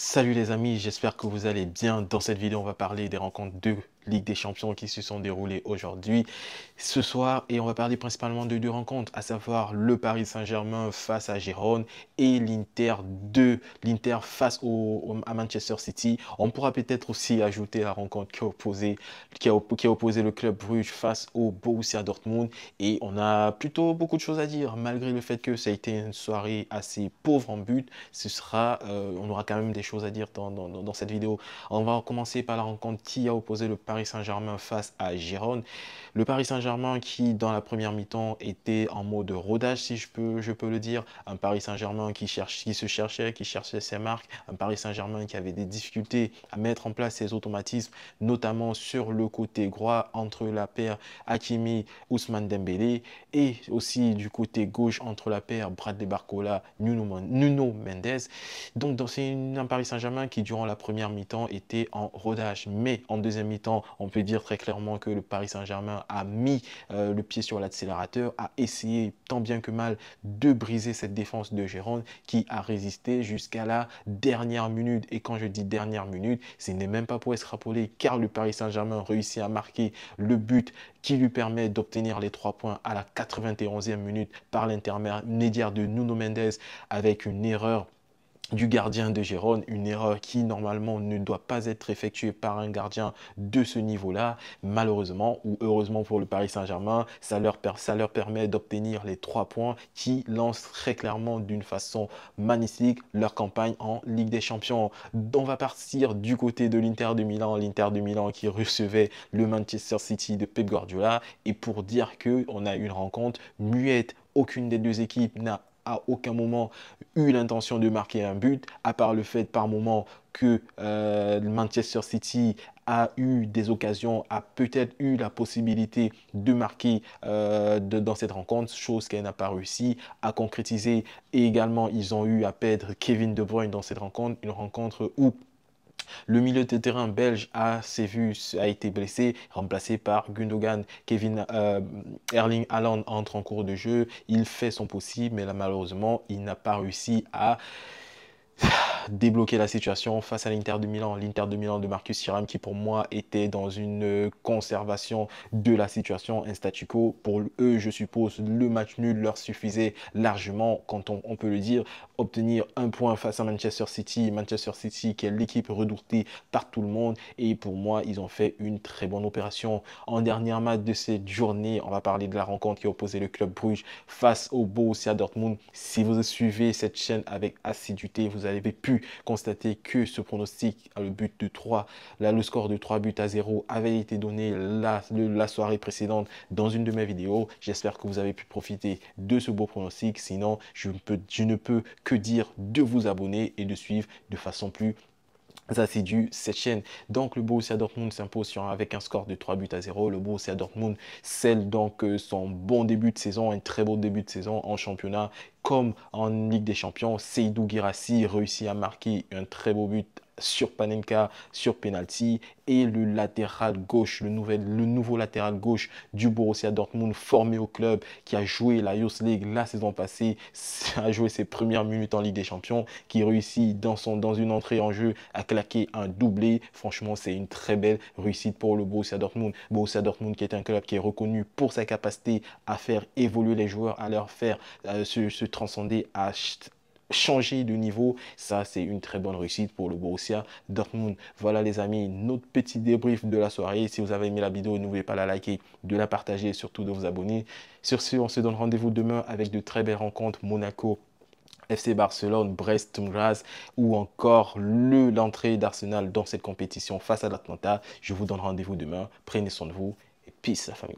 Salut les amis, j'espère que vous allez bien. Dans cette vidéo, on va parler des rencontres de Ligue des Champions qui se sont déroulées aujourd'hui, ce soir, et on va parler principalement de deux rencontres, à savoir le Paris Saint-Germain face à Gérone et l'Inter face à Manchester City. On pourra peut-être aussi ajouter la rencontre qui a opposé le club Bruges face au Borussia Dortmund. Et on a plutôt beaucoup de choses à dire, malgré le fait que ça a été une soirée assez pauvre en but. On aura quand même des choses à dire dans cette vidéo. On va commencer par la rencontre qui a opposé le Paris Saint-Germain face à Gérone. Le Paris Saint-Germain qui, dans la première mi-temps, était en mode rodage, si je peux le dire. Un Paris Saint-Germain qui cherchait ses marques. Un Paris Saint-Germain qui avait des difficultés à mettre en place ses automatismes, notamment sur le côté droit entre la paire Hakimi, Ousmane Dembélé, et aussi du côté gauche entre la paire Bradley Barcola, Nuno Mendes. Donc, c'est un Paris Saint-Germain qui, durant la première mi-temps, était en rodage. Mais en deuxième mi-temps, on peut dire très clairement que le Paris Saint-Germain a mis le pied sur l'accélérateur, a essayé tant bien que mal de briser cette défense de Gérone qui a résisté jusqu'à la dernière minute. Et quand je dis dernière minute, ce n'est même pas pour extrapoler, car le Paris Saint-Germain réussit à marquer le but qui lui permet d'obtenir les 3 points à la 91e minute par l'intermédiaire de Nuno Mendes avec une erreur du gardien de Gérone, une erreur qui normalement ne doit pas être effectuée par un gardien de ce niveau-là. Malheureusement ou heureusement pour le Paris Saint-Germain, ça leur permet d'obtenir les 3 points qui lancent très clairement d'une façon magnifique leur campagne en Ligue des Champions. On va partir du côté de l'Inter de Milan qui recevait le Manchester City de Pep Guardiola, et pour dire qu'on a une rencontre muette. Aucune des deux équipes n'a à aucun moment eu l'intention de marquer un but, à part le fait par moment que Manchester City a eu des occasions, a peut-être eu la possibilité de marquer dans cette rencontre, chose qu'elle n'a pas réussi à concrétiser. Et également, ils ont eu à perdre Kevin De Bruyne dans cette rencontre, une rencontre où le milieu de terrain belge a été blessé, remplacé par Gundogan. Erling Haaland entre en cours de jeu. Il fait son possible, mais là, malheureusement, il n'a pas réussi à débloquer la situation face à l'Inter de Milan. L'Inter de Milan de Marcus Thuram qui pour moi était dans une conservation de la situation, un statu quo. Pour eux, je suppose, le match nul leur suffisait largement, quand on peut le dire. Obtenir un point face à Manchester City qui est l'équipe redoutée par tout le monde. Et pour moi, ils ont fait une très bonne opération. En dernier match de cette journée, on va parler de la rencontre qui a opposé le club Bruges face au Borussia Dortmund. Si vous suivez cette chaîne avec assiduité, vous avez pu constater que ce pronostic, le score de 3 buts à 0 avait été donné la soirée précédente dans une de mes vidéos. J'espère que vous avez pu profiter de ce beau pronostic. Sinon, je ne peux que dire de vous abonner et de suivre de façon plus assidue cette chaîne. Donc le Borussia Dortmund s'impose avec un score de 3 buts à 0. Le Borussia Dortmund scelle donc son bon début de saison, un très beau début de saison en championnat comme en Ligue des Champions. Seydou Guirassy réussit à marquer un très beau but sur Panenka, sur penalty, et le latéral gauche, le nouveau latéral gauche du Borussia Dortmund, formé au club, qui a joué la Youth League la saison passée, a joué ses premières minutes en Ligue des Champions, qui réussit dans une entrée en jeu à claquer un doublé. Franchement, c'est une très belle réussite pour le Borussia Dortmund. Borussia Dortmund qui est un club qui est reconnu pour sa capacité à faire évoluer les joueurs, à leur faire se transcender, à changer de niveau. Ça, c'est une très bonne réussite pour le Borussia Dortmund. Voilà les amis, notre petit débrief de la soirée. Si vous avez aimé la vidéo, n'oubliez pas de la liker, de la partager et surtout de vous abonner. Sur ce, on se donne rendez-vous demain avec de très belles rencontres. Monaco, FC Barcelone, Brest, Sturm Graz, ou encore l'entrée d'Arsenal dans cette compétition face à l'Atlanta. Je vous donne rendez-vous demain. Prenez soin de vous et peace la famille.